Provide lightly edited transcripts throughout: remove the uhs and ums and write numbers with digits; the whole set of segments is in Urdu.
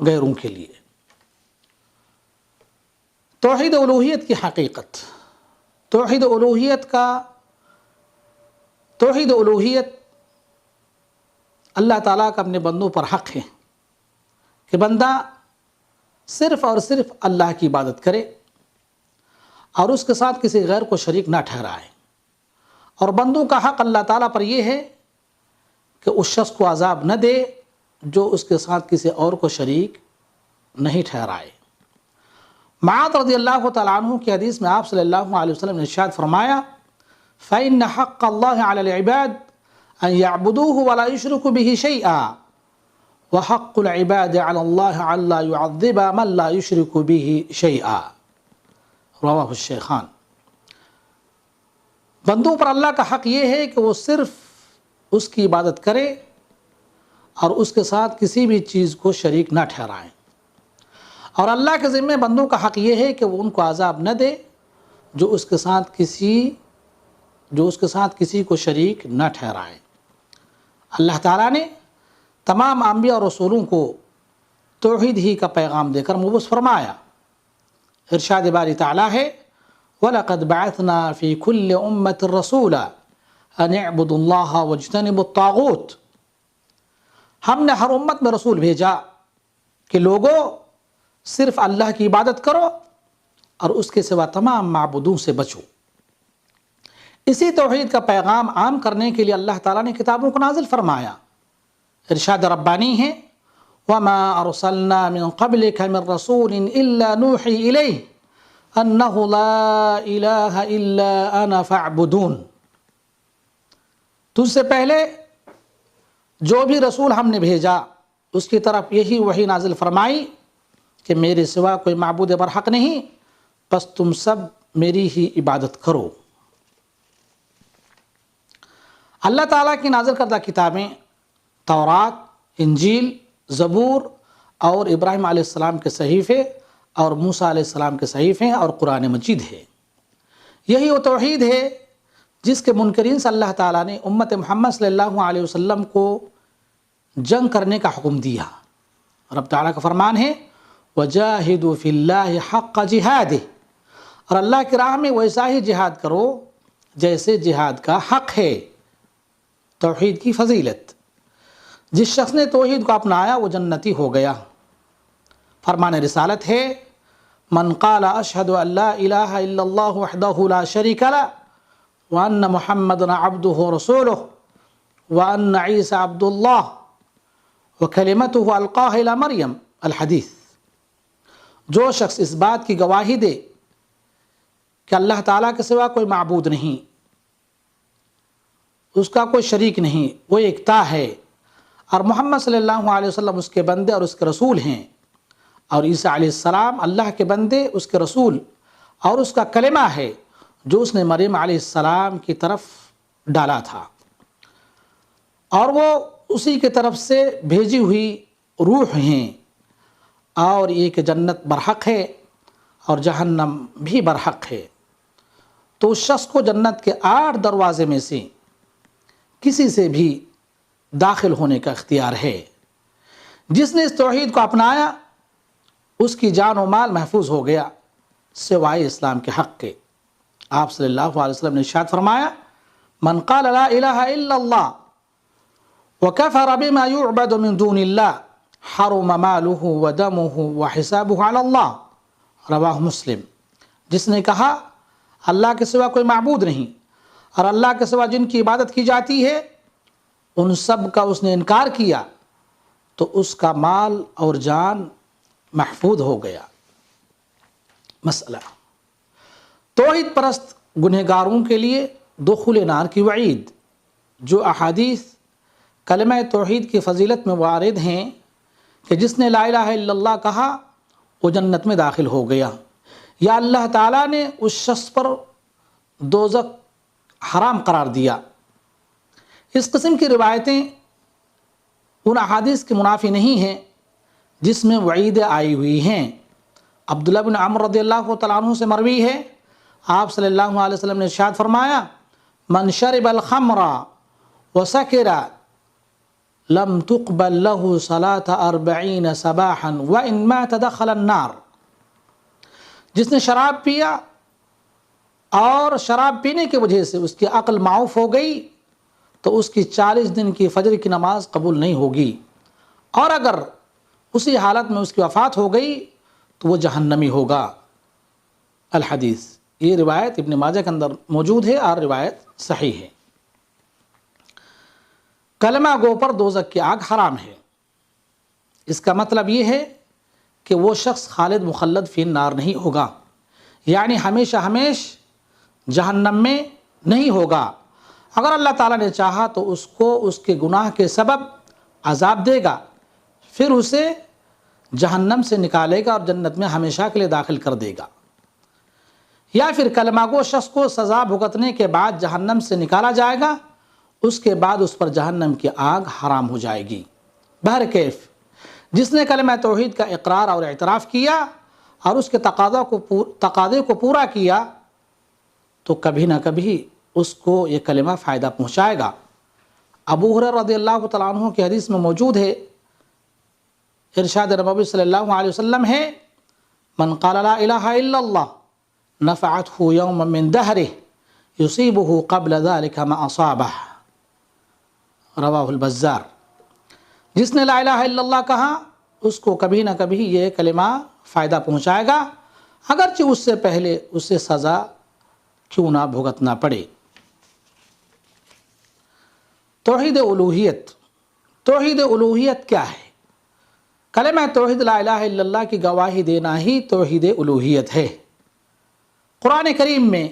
غیروں کے لیے۔ توحید الوہیت کی حقیقت، توحید الوہیت اللہ تعالیٰ کا اپنے بندوں پر حق ہے کہ بندہ صرف اور صرف اللہ کی عبادت کرے اور اس کے ساتھ کسی غیر کو شریک نہ ٹھہرائے، اور بندوں کا حق اللہ تعالیٰ پر یہ ہے کہ اس شخص کو عذاب نہ دے جو اس کے ساتھ کسی اور کو شریک نہیں ٹھہرائے۔ معاذ رضی اللہ تعالیٰ عنہ کی حدیث میں آپ صلی اللہ علیہ وسلم نے ارشاد فرمایا فَإِنَّ حَقَّ اللَّهِ عَلَى الْعِبَادِ أَن يَعْبُدُوهُ وَلَا يُشْرِكُوا بِهِ شَيْئًا وَحَقُّ الْعِبَادِ عَلَى اللَّهِ أَلَّا يُعَذِّبَ مَن لَّا يُشْرِكُ بِهِ شَيْئًا، رواہ الشیخان۔ بندوں پر اللہ کا حق یہ ہے کہ وہ صرف اس کی عبادت کرے اور اس کے ساتھ کسی بھی چیز کو شریک نہ ٹھہرائیں، اور اللہ کے ذمہ بندوں کا حق یہ ہے کہ وہ ان کو عذاب نہ دے جو اس کے ساتھ کسی کو شریک نہ ٹھہرائے۔ اللہ تعالیٰ نے تمام انبیاء اور رسولوں کو توحید ہی کا پیغام دے کر مبعوث فرمایا۔ ارشاد باری تعالیٰ ہے وَلَقَدْ بَعَثْنَا فِي كُلِّ أُمَّةٍ رَسُولًا أَنِ اعْبُدُوا اللَّهَ وَاجْتَنِبُوا الطَّاغُوتَ، ہم نے ہر امت میں رسول بھیجا کہ لوگوں صرف اللہ کی عبادت کرو اور اس کے سوا تمام معبودوں سے بچو۔ اسی توحید کا پیغام عام کرنے کے لیے اللہ تعالیٰ نے کتابوں کو نازل فرمایا۔ ارشاد ربانی ہے وَمَا أَرْسَلْنَا مِن قَبْلِكَ مِن رَّسُولٍ إِلَّا نُوحِي إِلَيْهِ أَنَّهُ لَا إِلَٰهَ إِلَّا أَنَا فَاعْبُدُونِ، تجھ سے پہلے جو بھی رسول ہم نے بھیجا اس کی طرف یہی وحی نازل فرمائی کہ میرے سوا کوئی معبود برحق نہیں، بس تم سب میری ہی عبادت کرو۔ اللہ تعالیٰ کی نازل کردہ کتابیں تورات، انجیل، زبور اور ابراہیم علیہ السلام کے صحیفے اور موسیٰ علیہ السلام کے صحیفے اور قرآن مجید ہے۔ یہی وہ توحید ہے جس کے منکرین سے اللہ تعالیٰ نے امت محمد صلی اللہ علیہ وسلم کو جنگ کرنے کا حکم دیا۔ رب تعالیٰ کا فرمان ہے وَجَاهِدُوا فِي اللَّهِ حَقَّ جِهَادِهِ، اور اللہ کی راہ میں ویسا ہی جہاد کرو جیسے جہاد کا حق ہے۔ توحید کی فضیلت، جس شخص نے توحید کو اپنایا وہ جنتی ہو گیا۔ فرمان رسالت ہے من قال اشہد ان لا الہ الا اللہ وحدہ لا شریک لہ وان محمدا عبدہ رسولہ وان عیسی عبد اللہ وکلمتہ القاها الی مریم، الحدیث۔ جو شخص اس بات کی گواہی دے کہ اللہ تعالیٰ کے سوا کوئی معبود نہیں، اس کا کوئی شریک نہیں، وہ یکتا ہے، اور محمد صلی اللہ علیہ وسلم اس کے بندے اور اس کے رسول ہیں، اور عیسیٰ علیہ السلام اللہ کے بندے، اس کے رسول اور اس کا کلمہ ہے جو اس نے مریم علیہ السلام کی طرف ڈالا تھا، اور وہ اسی کی طرف سے بھیجی ہوئی روح ہیں، اور یہ کہ جنت برحق ہے اور جہنم بھی برحق ہے، تو اس شخص کو جنت کے 8 دروازے میں سے کسی سے بھی داخل ہونے کا اختیار ہے۔ جس نے اس توحید کو اپنایا اس کی جان و مال محفوظ ہو گیا سوائے اسلام کے حق کے۔ آپ صلی اللہ علیہ وسلم نے ارشاد فرمایا من قال لا الہ الا اللہ وکفر بما یعبد من دون اللہ حرم مالہ ودمہ وحسابہ علی اللہ، رواہ مسلم۔ جس نے کہا اللہ کے سوا کوئی معبود نہیں اور اللہ کے سوا جن کی عبادت کی جاتی ہے ان سب کا اس نے انکار کیا تو اس کا مال اور جان محفوظ ہو گیا۔ مسئلہ توحید پرست گنہگاروں کے لیے دخول نار کی وعید۔ جو احادیث کلمہ توحید کی فضیلت میں وارد ہیں کہ جس نے لا الہ الا اللہ کہا وہ جنت میں داخل ہو گیا، یا اللہ تعالیٰ نے اس شخص پر دوزخ حرام قرار دیا، اس قسم کی روایتیں ان احادیث کے منافی نہیں ہیں جس میں وعیدیں آئی ہوئی ہیں۔ عبداللہ بن عمر رضی اللہ تعالیٰ عنہ سے مروی ہے آپ صلی اللہ علیہ وسلم نے ارشاد فرمایا من شرب الخمر وسکر لم تقبل له صلاة 40 صباحا وإن مات دخل النار. جس نے شراب پیا اور شراب پینے کی وجہ سے اس کی عقل معاف ہو گئی تو اس کی 40 دن کی فجر کی نماز قبول نہیں ہوگی، اور اگر اسی حالت میں اس کی وفات ہو گئی تو وہ جہنمی ہوگا. الحدیث، یہ روایت ابن ماجہ کے اندر موجود ہے اور روایت صحیح ہے. کلمہ گو پر دوزخ کی آگ حرام ہے. اس کا مطلب یہ ہے کہ وہ شخص خالد مخلد فی النار نہیں ہوگا، یعنی ہمیشہ جہنم میں نہیں ہوگا. اگر اللہ تعالیٰ نے چاہا تو اس کو اس کے گناہ کے سبب عذاب دے گا، پھر اسے جہنم سے نکالے گا اور جنت میں ہمیشہ کے لیے داخل کر دے گا. یا پھر کلمہ گو شخص کو سزا بھگتنے کے بعد جہنم سے نکالا جائے گا، اس کے بعد اس پر جہنم کی آگ حرام ہو جائے گی. بہرکیف جس نے کلمہ توحید کا اقرار اور اعتراف کیا اور اس کے تقاضے کو پورا کیا تو کبھی نہ کبھی اس کو یہ کلمہ فائدہ پہنچائے گا. ابو ہریرہ رضی اللہ تعالیٰ عنہ کی حدیث میں موجود ہے، ارشاد نبوی صلی اللہ علیہ وسلم ہے، من قال لا الہ الا اللہ نفعته یوما من دہرہ یصیبہ قبل ذلک ما اصابہ. رواہ البزار. جس نے لا الہ الا اللہ کہا اس کو کبھی نہ کبھی یہ کلمہ فائدہ پہنچائے گا، اگرچہ اس سے پہلے اسے سزا کیوں نہ بھگتنا پڑے. توحید الوہیت. توحید الوہیت کیا ہے؟ کلمہ توحید لا الہ الا اللہ کی گواہی دینا ہی توحید الوہیت ہے. قرآن کریم میں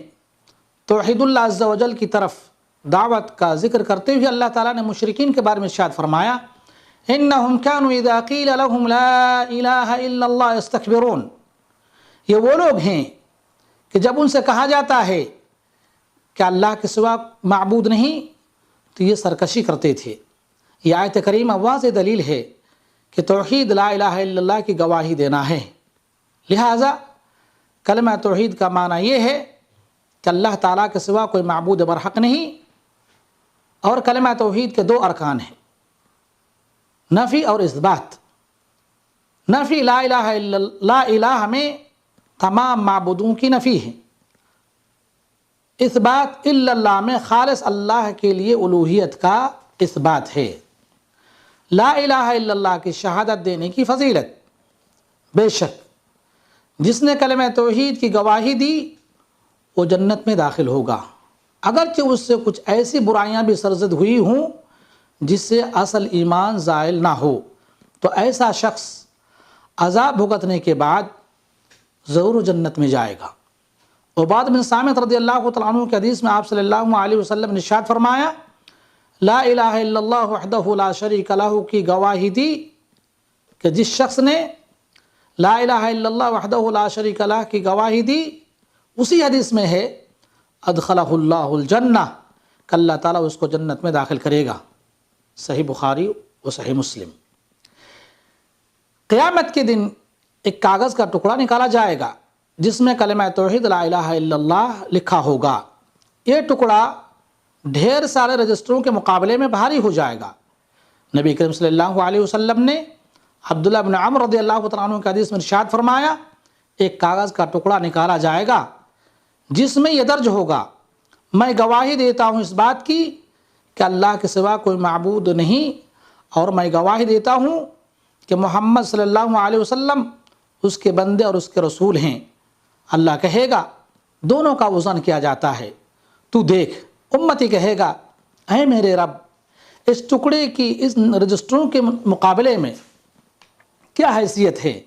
توحید اللہ عز و جل کی طرف دعوت کا ذکر کرتے ہوئے اللہ تعالیٰ نے مشرکین کے بارے میں ارشاد فرمایا، انہم کانوا اذا قیل لهم لا الہ الا اللہ یستکبرون. یہ وہ لوگ ہیں کہ جب ان سے کہا جاتا ہے کہ اللہ کے سوا معبود نہیں تو یہ سرکشی کرتے تھے. یہ آیت کریمہ واضح دلیل ہے کہ توحید لا الہ الا اللہ کی گواہی دینا ہے. لہٰذا کلمہ توحید کا معنی یہ ہے کہ اللہ تعالیٰ کے سوا کوئی معبود برحق نہیں، اور کلمہ توحید کے 2 ارکان ہیں، نفی اور اثبات. نفی لا الہ میں تمام معبودوں کی نفی ہے. اثبات الا اللہ میں خالص اللہ کے لیے الوہیت کا اثبات ہے. لا الہ الا اللہ کی شہادت دینے کی فضیلت. بے شک جس نے کلمہ توحید کی گواہی دی وہ جنت میں داخل ہوگا، اگرچہ اس سے کچھ ایسی برائیاں بھی سرزد ہوئی ہوں جس سے اصل ایمان زائل نہ ہو، تو ایسا شخص عذاب بھگتنے کے بعد ضرور جنت میں جائے گا. عبادہ بن صامت رضی اللہ تعالیٰ عنہ کی حدیث میں آپ صلی اللہ علیہ وسلم نے ارشاد فرمایا، لا الہ الا اللہ وحدہ لا شریک لہ کی گواہی دی کہ جس شخص نے لا الہ الا اللہ وحدہ لا شریک لہ کی گواہی دی، اسی حدیث میں ہے ادخلہ اللہ الجنہ، کہ اللہ تعالیٰ اس کو جنت میں داخل کرے گا. صحیح بخاری و صحیح مسلم. قیامت کے دن ایک کاغذ کا ٹکڑا نکالا جائے گا جس میں کلمہ توحید لا الہ الا اللہ لکھا ہوگا. یہ ٹکڑا ڈھیر سارے رجسٹروں کے مقابلے میں بھاری ہو جائے گا. نبی کریم صلی اللہ علیہ وسلم نے عبداللہ بن عمر رضی اللہ تعالیٰ عنہ کی حدیث میں ارشاد فرمایا، ایک کاغذ کا ٹکڑا نکالا جائے گا جس میں یہ درج ہوگا، میں گواہی دیتا ہوں اس بات کی کہ اللہ کے سوا کوئی معبود نہیں، اور میں گواہی دیتا ہوں کہ محمد صلی اللہ علیہ وسلم اس کے بندے اور اس کے رسول ہیں. اللہ کہے گا دونوں کا وزن کیا جاتا ہے، تو دیکھ. امتی کہے گا اے میرے رب، اس ٹکڑے کی اس رجسٹروں کے مقابلے میں کیا حیثیت ہے؟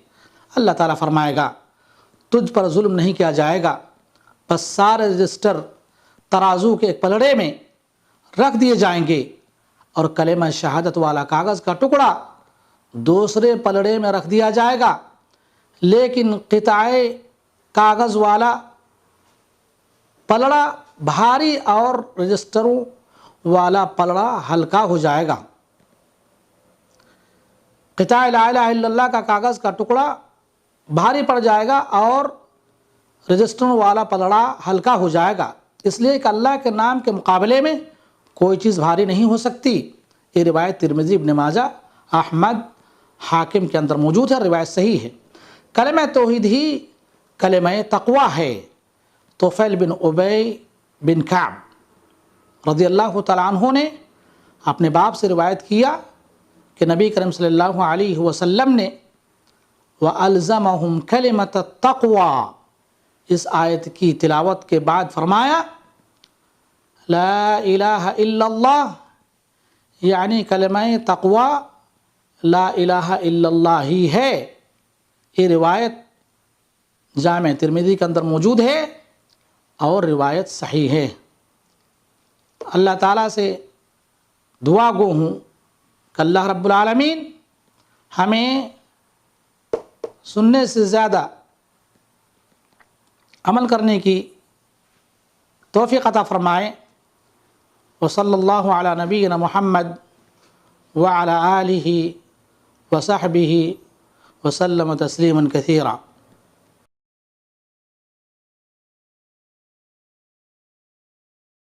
اللہ تعالیٰ فرمائے گا تجھ پر ظلم نہیں کیا جائے گا، بس سارے رجسٹر ترازو کے ایک پلڑے میں رکھ دیے جائیں گے، اور کلمہ شہادت والا کاغذ کا ٹکڑا دوسرے پلڑے میں رکھ دیا جائے گا، لیکن قطعہ کاغذ والا پلڑا بھاری اور رجسٹروں والا پلڑا ہلکا ہو جائے گا. قطعہ لا الہ الا اللہ کا کاغذ کا ٹکڑا بھاری پڑ جائے گا اور رجسٹروں والا پلڑا ہلکا ہو جائے گا، اس لیے کہ اللہ کے نام کے مقابلے میں کوئی چیز بھاری نہیں ہو سکتی. یہ روایت ترمذی، ابن ماجہ، احمد، حاکم کے اندر موجود ہے، روایت صحیح ہے۔ کلمہ توحید ہی کلمہ تقوی ہے۔ طفیل بن ابی بن کعب رضی اللہ تعالیٰ عنہ نے اپنے باپ سے روایت کیا کہ نبی کریم صلی اللہ علیہ وسلم نے وَأَلْزَمَهُمْ كَلِمَةَ التَّقْوَى اس آیت کی تلاوت کے بعد فرمایا لا الہ الا اللہ، یعنی کلمہ تقوی لا الہ الا اللہ ہی ہے۔ یہ روایت جامع ترمذی کے اندر موجود ہے اور روایت صحیح ہے۔ اللہ تعالیٰ سے دعا گو ہوں کہ اللہ رب العالمین ہمیں سننے سے زیادہ عمل کرنے کی توفیق عطا فرمائے۔ وصلی اللہ علی نبینا محمد وعلی آلہ وصحبہ وسلم تسلیما کثیرا۔